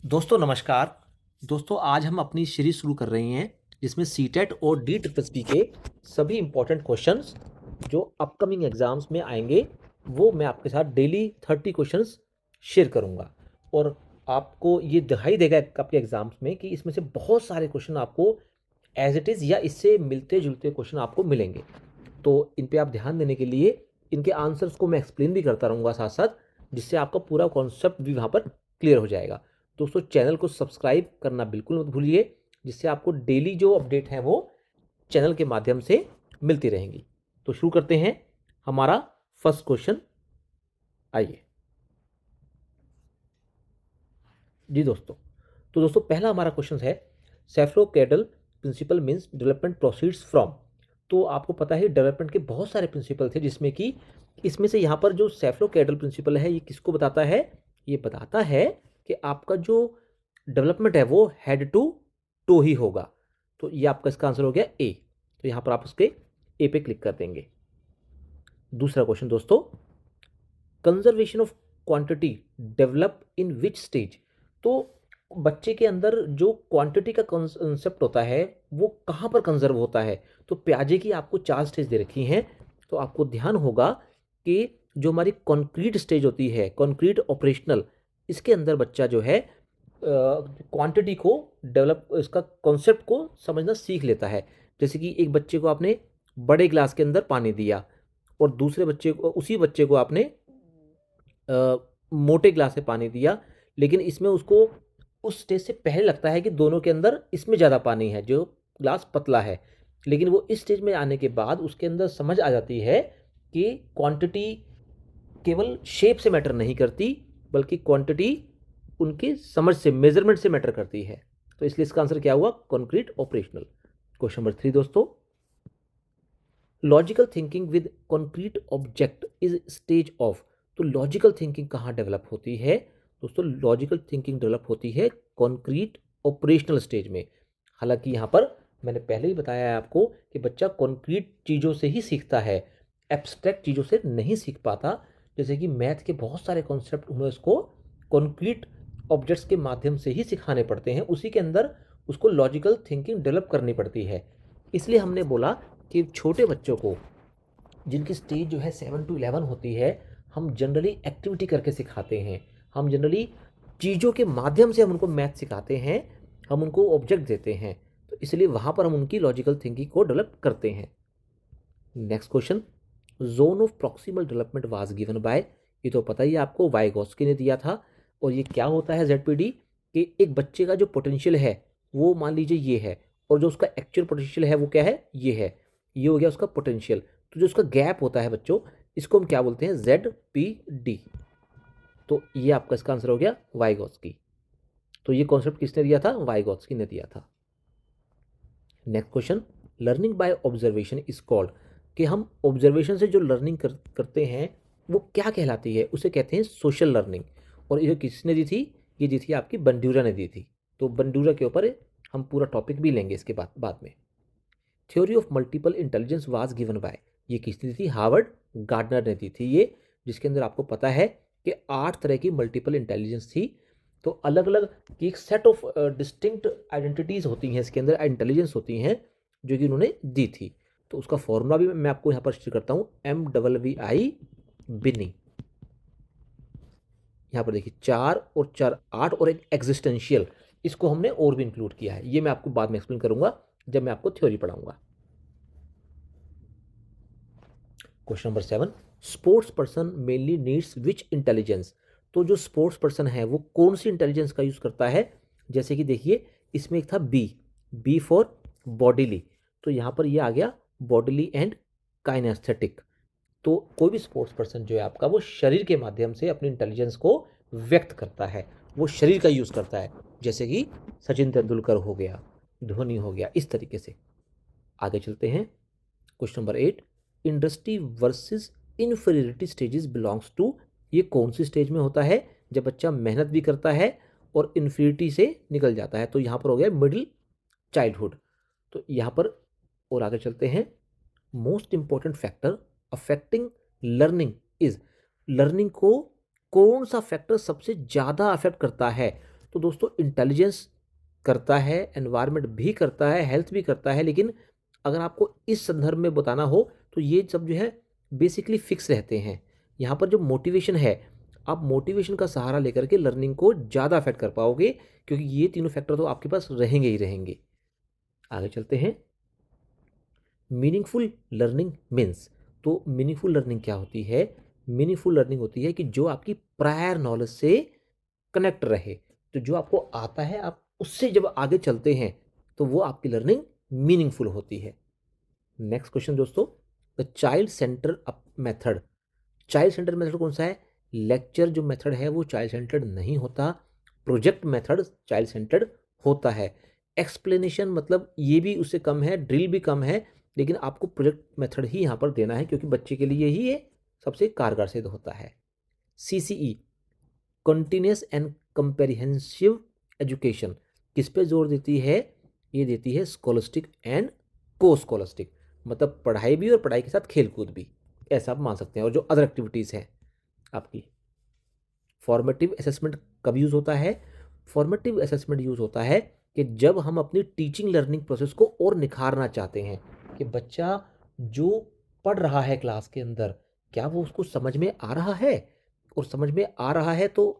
दोस्तों नमस्कार। दोस्तों आज हम अपनी सीरीज शुरू कर रहे हैं जिसमें सीटेट और डी ट्रिपल पी के सभी इंपॉर्टेंट क्वेश्चंस जो अपकमिंग एग्जाम्स में आएंगे वो मैं आपके साथ डेली 30 क्वेश्चंस शेयर करूंगा। और आपको ये दिखाई देगा आपके एग्जाम्स में कि इसमें से बहुत सारे क्वेश्चन आपको एज इट इज़ या इससे मिलते जुलते क्वेश्चन आपको मिलेंगे। तो इन पे आप ध्यान देने के लिए इनके आंसर्स को मैं एक्सप्लेन भी करता रहूँगा साथ साथ, जिससे आपका पूरा कॉन्सेप्ट भी वहाँ पर क्लियर हो जाएगा। दोस्तों चैनल को सब्सक्राइब करना बिल्कुल मत भूलिए, जिससे आपको डेली जो अपडेट है वो चैनल के माध्यम से मिलती रहेंगी। तो शुरू करते हैं हमारा फर्स्ट क्वेश्चन। आइए जी दोस्तों, तो दोस्तों पहला हमारा क्वेश्चन है cephalocaudal principle means development proceeds from. तो आपको पता है डेवलपमेंट के बहुत सारे प्रिंसिपल थे, जिसमें कि इसमें से यहाँ पर जो सेफ्रोकेडल प्रिंसिपल है ये किसको बताता है? ये बताता है कि आपका जो डेवलपमेंट है वो हेड टू टो ही होगा। तो ये आपका इसका आंसर हो गया ए। तो यहाँ पर आप उसके ए पे क्लिक कर देंगे। दूसरा क्वेश्चन दोस्तों, conservation of quantity develop in which stage. तो बच्चे के अंदर जो क्वांटिटी का कंसेप्ट होता है वो कहाँ पर कंजर्व होता है? तो प्याजे की आपको 4 स्टेज दे रखी हैं। तो आपको ध्यान होगा कि जो हमारी कॉन्क्रीट स्टेज होती है, कॉन्क्रीट ऑपरेशनल, इसके अंदर बच्चा जो है क्वांटिटी को डेवलप, इसका कॉन्सेप्ट को समझना सीख लेता है। जैसे कि एक बच्चे को आपने बड़े ग्लास के अंदर पानी दिया और दूसरे बच्चे को, उसी बच्चे को आपने मोटे ग्लास से पानी दिया, लेकिन इसमें उसको उस स्टेज से पहले लगता है कि दोनों के अंदर इसमें ज़्यादा पानी है, जो ग्लास पतला है। लेकिन वो इस स्टेज में आने के बाद उसके अंदर समझ आ जाती है कि क्वांटिटी केवल शेप से मैटर नहीं करती, बल्कि क्वांटिटी उनकी समझ से, मेजरमेंट से मैटर करती है। तो इसलिए इसका आंसर क्या हुआ? Concrete operational. क्वेश्चन नंबर 3 दोस्तों, logical thinking with concrete object is stage of. तो लॉजिकल थिंकिंग कहाँ डेवलप होती है? दोस्तों लॉजिकल थिंकिंग डेवलप होती है कॉन्क्रीट ऑपरेशनल स्टेज में। हालांकि यहाँ पर मैंने पहले ही बताया है आपको कि बच्चा कॉन्क्रीट चीज़ों से ही सीखता है, एब्स्ट्रैक्ट चीज़ों से नहीं सीख पाता। जैसे कि मैथ के बहुत सारे कॉन्सेप्ट उन्हें उसको कॉन्क्रीट ऑब्जेक्ट्स के माध्यम से ही सिखाने पड़ते हैं, उसी के अंदर उसको लॉजिकल थिंकिंग डेवलप करनी पड़ती है। इसलिए हमने बोला कि छोटे बच्चों को, जिनकी स्टेज जो है 7 to 11 होती है, हम जनरली एक्टिविटी करके सिखाते हैं। हम जनरली चीज़ों के माध्यम से हम उनको मैथ सिखाते हैं, हम उनको ऑब्जेक्ट देते हैं। तो इसलिए वहाँ पर हम उनकी लॉजिकल थिंकिंग को डेवलप करते हैं। Next question, zone of proximal development was given by. ये तो पता ही है आपको, वाइगॉस्की ने दिया था। और ये क्या होता है जेडपीडी, कि एक बच्चे का जो पोटेंशियल है वो मान लीजिए ये है, और जो उसका एक्चुअल पोटेंशियल है वो क्या है? ये है। ये हो गया उसका पोटेंशियल। तो जो उसका गैप होता है बच्चों, इसको हम क्या बोलते हैं? ZPD। तो ये आपका इसका आंसर हो गया वाइगॉस्की। तो ये कॉन्सेप्ट किसने दिया था? वाइगॉस्की ने दिया था। Next question, learning by observation is called. कि हम ऑब्जर्वेशन से जो लर्निंग करते हैं वो क्या कहलाती है? उसे कहते हैं सोशल लर्निंग। और ये किसने दी थी? ये दी थी आपकी बंडूरा ने दी थी। तो बंडूरा के ऊपर हम पूरा टॉपिक भी लेंगे इसके बाद में। Theory of multiple intelligence was given by. ये किसने दी थी? हार्वर्ड गार्डनर ने दी थी ये, जिसके अंदर आपको पता है कि 8 तरह की मल्टीपल इंटेलिजेंस थी। तो अलग अलग एक सेट ऑफ डिस्टिंक्ट आइडेंटिटीज होती हैं इसके अंदर, इंटेलिजेंस होती हैं, जो कि उन्होंने दी थी। तो उसका फॉर्मूला भी मैं आपको यहाँ पर शेयर करता हूँ, MWI बिनी। यहाँ पर देखिए 4 और 4 8, और एक एग्जिस्टेंशियल, इसको हमने और भी इंक्लूड किया है। ये मैं आपको बाद में एक्सप्लेन करूंगा जब मैं आपको थ्योरी पढ़ाऊंगा। Question number 7, sports person mainly needs which intelligence. तो जो स्पोर्ट्स पर्सन है वो कौन सी इंटेलिजेंस का यूज करता है? जैसे कि देखिए इसमें एक था बी फॉर बॉडीली। तो यहाँ पर ये आ गया बॉडीली एंड काइनेस्थेटिक। तो कोई भी स्पोर्ट्स पर्सन जो है आपका, वो शरीर के माध्यम से अपनी इंटेलिजेंस को व्यक्त करता है, वो शरीर का यूज करता है। जैसे कि सचिन तेंदुलकर हो गया, धोनी हो गया, इस तरीके से। आगे चलते हैं। Question number 8, industry versus inferiority stages belongs to. ये कौन सी स्टेज में होता है? जब बच्चा मेहनत भी करता है और इन्फीरियरिटी से निकल जाता है। तो यहाँ पर हो गया मिडिल चाइल्डहुड। तो यहाँ पर और आगे चलते हैं। Most important factor affecting learning is. Learning को कौन सा फैक्टर सबसे ज़्यादा अफेक्ट करता है? तो दोस्तों इंटेलिजेंस करता है, एनवायरनमेंट भी करता है, हेल्थ भी करता है, लेकिन अगर आपको इस संदर्भ में बताना हो तो ये सब जो है बेसिकली फिक्स रहते हैं। यहाँ पर जो मोटिवेशन है, आप मोटिवेशन का सहारा लेकर के लर्निंग को ज़्यादा अफेक्ट कर पाओगे, क्योंकि ये तीनों फैक्टर तो आपके पास रहेंगे ही रहेंगे। आगे चलते हैं। मीनिंगफुल लर्निंग मीन्स, तो मीनिंगफुल लर्निंग क्या होती है? मीनिंगफुल लर्निंग होती है कि जो आपकी प्रायर नॉलेज से कनेक्ट रहे, तो जो आपको आता है आप उससे जब आगे चलते हैं तो वो आपकी लर्निंग मीनिंगफुल होती है। नेक्स्ट क्वेश्चन दोस्तों, the child centre method. Child centre method कौन सा है? लेक्चर जो मेथड है वो चाइल्ड सेंटर्ड नहीं होता, प्रोजेक्ट मेथड चाइल्ड सेंटर्ड होता है। एक्सप्लेनेशन मतलब ये भी उससे कम है, ड्रिल भी कम है, लेकिन आपको प्रोजेक्ट मेथड ही यहाँ पर देना है, क्योंकि बच्चे के लिए ही ये सबसे कारगर सिद्ध होता है। CCE, continuous and comprehensive education, किस पे जोर देती है? ये देती है स्कॉलस्टिक एंड को स्कॉलस्टिक, मतलब पढ़ाई भी और पढ़ाई के साथ खेलकूद भी, ऐसा आप मान सकते हैं, और जो अदर एक्टिविटीज़ हैं आपकी। फॉर्मेटिव असेसमेंट कब यूज़ होता है? फॉर्मेटिव असेसमेंट यूज़ होता है कि जब हम अपनी टीचिंग लर्निंग प्रोसेस को और निखारना चाहते हैं, कि बच्चा जो पढ़ रहा है क्लास के अंदर, क्या वो उसको समझ में आ रहा है, और समझ में आ रहा है तो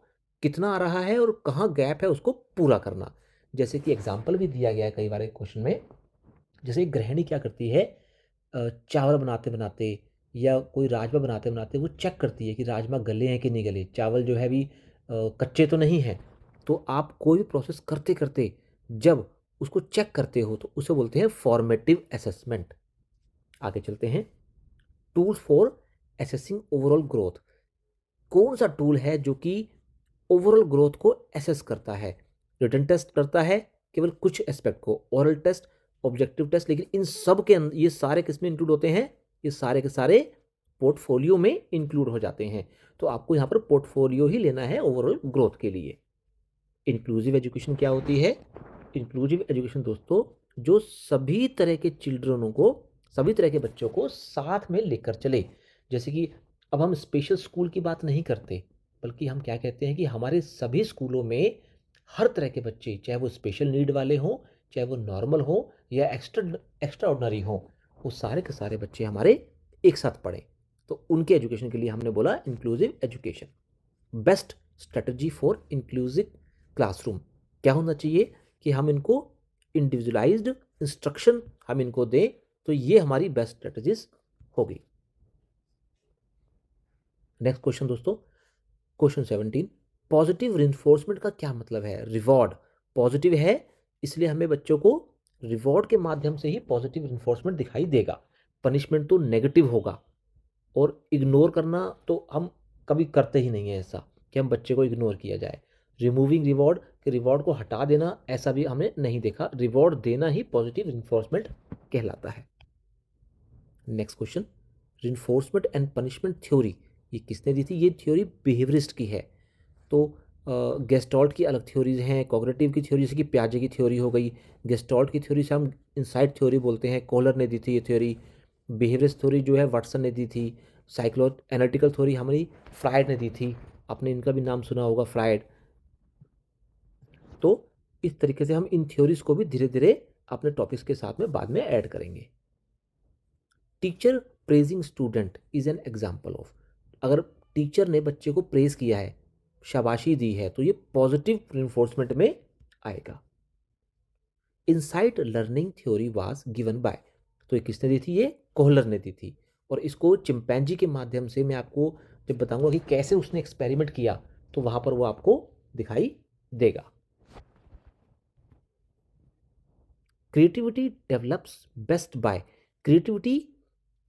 कितना आ रहा है, और कहाँ गैप है उसको पूरा करना। जैसे कि एग्जाम्पल भी दिया गया है कई बार क्वेश्चन में। जैसे एक गृहिणी क्या करती है, चावल बनाते बनाते या कोई राजमा बनाते बनाते वो चेक करती है कि राजमा गले हैं कि नहीं गले, चावल जो है अभी कच्चे तो नहीं हैं। तो आप कोई भी प्रोसेस करते करते जब उसको चेक करते हो तो उसे बोलते हैं फॉर्मेटिव असेसमेंट। आगे चलते हैं। Tools for assessing overall growth, कौन सा टूल है जो कि ओवरऑल ग्रोथ को एसेस करता है? रिटन टेस्ट करता है केवल कुछ एस्पेक्ट को, ओरल टेस्ट, ऑब्जेक्टिव टेस्ट, लेकिन इन सब के अंदर ये सारे किस में इंक्लूड होते हैं? ये सारे के सारे पोर्टफोलियो में इंक्लूड हो जाते हैं। तो आपको यहाँ पर पोर्टफोलियो ही लेना है ओवरऑल ग्रोथ के लिए। इंक्लूसिव एजुकेशन क्या होती है? इंक्लूसिव एजुकेशन दोस्तों, जो सभी तरह के चिल्ड्रनों को, सभी तरह के बच्चों को साथ में लेकर चले। जैसे कि अब हम स्पेशल स्कूल की बात नहीं करते, बल्कि हम क्या कहते हैं कि हमारे सभी स्कूलों में हर तरह के बच्चे, चाहे वो स्पेशल नीड वाले हों, चाहे वो नॉर्मल हो या एक्स्ट्रा ऑर्डनरी हों, वो सारे के सारे बच्चे हमारे एक साथ पढ़ें। तो उनके एजुकेशन के लिए हमने बोला inclusive education. Best strategy for inclusive classroom क्या होना चाहिए? कि हम इनको इंडिविजुअलाइज्ड इंस्ट्रक्शन हम इनको दें, तो ये हमारी बेस्ट स्ट्रेटजीज होगी। नेक्स्ट क्वेश्चन दोस्तों, क्वेश्चन 17, पॉजिटिव रिइंफोर्समेंट का क्या मतलब है? रिवॉर्ड पॉजिटिव है, इसलिए हमें बच्चों को रिवॉर्ड के माध्यम से ही पॉजिटिव रिइंफोर्समेंट दिखाई देगा। पनिशमेंट तो नेगेटिव होगा, और इग्नोर करना तो हम कभी करते ही नहीं है ऐसा कि हम बच्चे को इग्नोर किया जाए। रिमूविंग रिवॉर्ड, कि रिवॉर्ड को हटा देना, ऐसा भी हमने नहीं देखा। रिवॉर्ड देना ही पॉजिटिव रिइंफोर्समेंट कहलाता है। Next question, reinforcement and punishment theory, ये किसने दी थी? ये थ्योरी बिहेवियरिस्ट की है। तो गेस्टॉल्ट की अलग थ्योरीज हैं, कॉग्निटिव की थ्योरी जैसे कि प्याजे की थ्योरी हो गई। गेस्टॉल्ट की थ्योरी से हम इंसाइट थ्योरी बोलते हैं, कोहलर ने दी थी ये थ्योरी। बिहेवियरिस्ट थ्योरी जो है वाटसन ने दी थी। साइक्लो एनालिटिकल थ्योरी हमारी फ्रायड ने दी थी, आपने इनका भी नाम सुना होगा, फ्रायड। तो इस तरीके से हम इन थ्योरीज को भी धीरे धीरे अपने टॉपिक्स के साथ में बाद में ऐड करेंगे। Teacher praising student is an example of, अगर टीचर ने बच्चे को प्रेज किया है, शाबाशी दी है, तो ये पॉजिटिव रिइंफोर्समेंट में आएगा। Insight learning theory was given by, तो ये किसने दी थी? ये कोहलर ने दी थी। और इसको चिंपैंजी के माध्यम से मैं आपको जब बताऊंगा कि कैसे उसने एक्सपेरिमेंट किया, तो वहां पर वो आपको दिखाई देगा। Creativity develops best by, creativity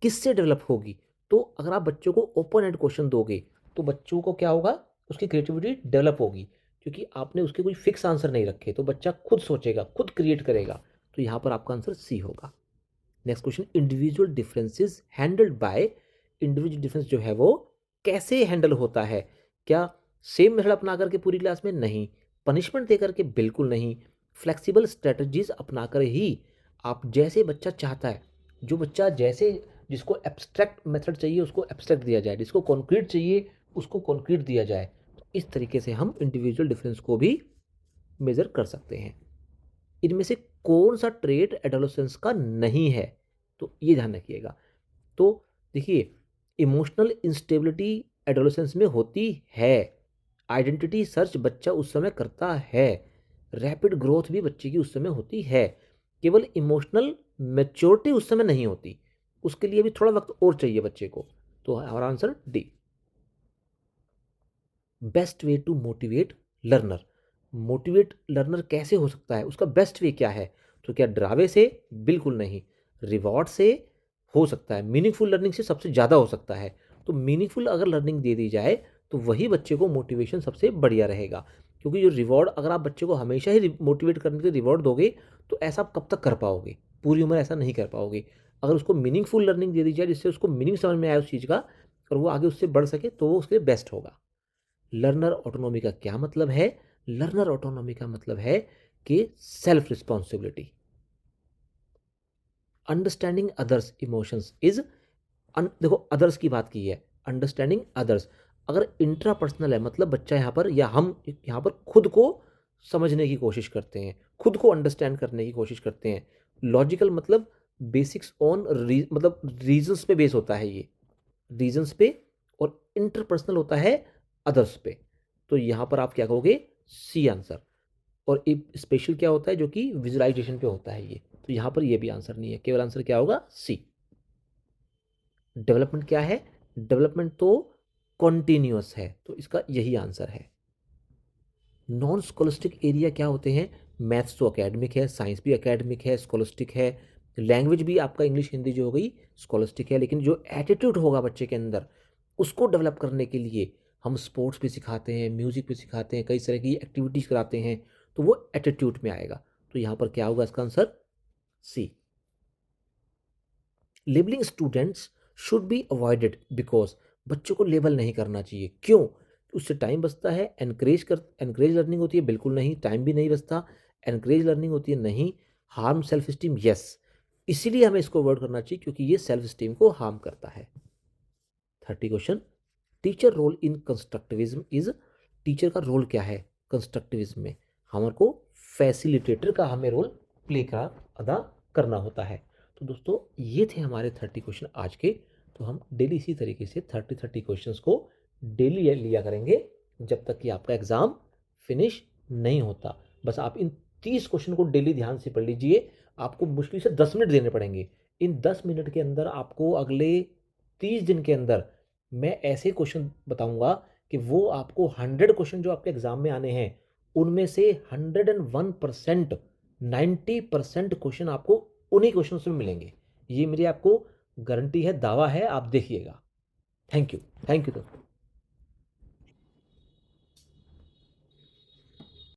किससे डेवलप होगी? तो अगर आप बच्चों को ओपन एंड क्वेश्चन दोगे तो बच्चों को क्या होगा? उसकी क्रिएटिविटी डेवलप होगी, क्योंकि आपने उसके कोई फिक्स आंसर नहीं रखे, तो बच्चा खुद सोचेगा, खुद क्रिएट करेगा। तो यहाँ पर आपका आंसर सी होगा। Next question, individual differences handled by, individual difference जो है वो कैसे हैंडल होता है? क्या सेम मेथड अपना करके पूरी क्लास में? नहीं। पनिशमेंट दे करके? बिल्कुल नहीं। फ्लेक्सिबल स्ट्रेटजीज अपना कर ही, आप जैसे बच्चा चाहता है, जो बच्चा जैसे, जिसको एब्स्ट्रैक्ट मेथड चाहिए उसको एब्स्ट्रैक्ट दिया जाए, जिसको कॉन्क्रीट चाहिए उसको कॉन्क्रीट दिया जाए। तो इस तरीके से हम इंडिविजुअल डिफरेंस को भी मेजर कर सकते हैं। इनमें से कौन सा ट्रेट एडोलेसेंस का नहीं है, तो ये ध्यान रखिएगा। तो देखिए, इमोशनल इंस्टेबिलिटी एडोलेसेंस में होती है, आइडेंटिटी सर्च बच्चा उस समय करता है, रैपिड ग्रोथ भी बच्चे की उस समय होती है, केवल इमोशनल मैच्योरिटी उस समय नहीं होती, उसके लिए भी थोड़ा वक्त और चाहिए बच्चे को। तो हमारा answer D. Best way to motivate learner, motivate learner कैसे हो सकता है, उसका बेस्ट वे क्या है? तो क्या डरावे से? बिल्कुल नहीं। रिवॉर्ड से हो सकता है, मीनिंगफुल लर्निंग से सबसे ज़्यादा हो सकता है। तो मीनिंगफुल अगर लर्निंग दे दी जाए तो वही बच्चे को मोटिवेशन सबसे बढ़िया रहेगा, क्योंकि जो रिवॉर्ड, अगर आप बच्चे को हमेशा ही मोटिवेट करने के रिवॉर्ड दोगे तो ऐसा आप कब तक कर पाओगे, पूरी उम्र ऐसा नहीं कर पाओगे। अगर उसको मीनिंगफुल लर्निंग दे दी जाए जिससे उसको मीनिंग समझ में आए उस चीज़ का और वो आगे उससे बढ़ सके, तो वो उसके लिए बेस्ट होगा। लर्नर ऑटोनॉमी का क्या मतलब है? लर्नर ऑटोनॉमी का मतलब है कि self responsibility, understanding others emotions is, देखो अदर्स की बात की है, अंडरस्टैंडिंग अदर्स। अगर इंट्रापर्सनल है मतलब बच्चा यहाँ पर या हम यहाँ पर खुद को समझने की कोशिश करते हैं, खुद को अंडरस्टैंड करने की कोशिश करते हैं। लॉजिकल मतलब बेसिक्स ऑन मतलब रीजंस पे बेस होता है ये, रीजंस पे। और इंटरपर्सनल होता है अदर्स पे। तो यहाँ पर आप क्या कहोगे? C answer. और एक स्पेशल क्या होता है जो कि विजुअलाइजेशन पे होता है ये, तो यहाँ पर ये भी आंसर नहीं है, केवल आंसर क्या होगा? सी। डेवलपमेंट क्या है? डेवलपमेंट तो कॉन्टिन्यूअस है, तो इसका यही आंसर है। नॉन स्कॉलस्टिक एरिया क्या होते हैं? मैथ्स तो एकेडमिक है, साइंस भी एकेडमिक है, स्कॉलस्टिक है, लैंग्वेज भी आपका इंग्लिश हिंदी जो हो गई स्कॉलस्टिक है। लेकिन जो एटीट्यूड होगा बच्चे के अंदर, उसको डेवलप करने के लिए हम स्पोर्ट्स भी सिखाते हैं, म्यूजिक भी सिखाते हैं, कई तरह की एक्टिविटीज कराते हैं, तो वो एटीट्यूड में आएगा। तो यहाँ पर क्या होगा इसका answer? C. Labelling students should be avoided because, बच्चों को लेबल नहीं करना चाहिए, क्यों? उससे टाइम बचता है। एनकरेज लर्निंग होती है? बिल्कुल नहीं, टाइम भी नहीं बचता। एनकरेज लर्निंग होती है? नहीं। Harm self esteem? यस। इसीलिए हमें इसको अवॉइड करना चाहिए क्योंकि ये सेल्फ स्टीम को हार्म करता है। 30 question. Teacher role in constructivism is, teacher का रोल क्या है कंस्ट्रक्टिविज्म में? हमारे को फैसिलिटेटर का हमें रोल प्ले का अदा करना होता है। तो दोस्तों ये थे हमारे 30 क्वेश्चन आज के। तो हम डेली इसी तरीके से 30 क्वेश्चंस को डेली लिया करेंगे जब तक कि आपका एग्ज़ाम फिनिश नहीं होता। बस आप इन 30 क्वेश्चन को डेली ध्यान से पढ़ लीजिए। आपको मुश्किल से 10 मिनट देने पड़ेंगे। इन 10 मिनट के अंदर आपको अगले 30 दिन के अंदर मैं ऐसे क्वेश्चन बताऊंगा कि वो आपको 100 क्वेश्चन जो आपके एग्जाम में आने हैं उनमें से 101%, 90% क्वेश्चन आपको उन्हीं क्वेश्चन में मिलेंगे। ये मेरी आपको गारंटी है, दावा है, आप देखिएगा। थैंक यू दोस्तों।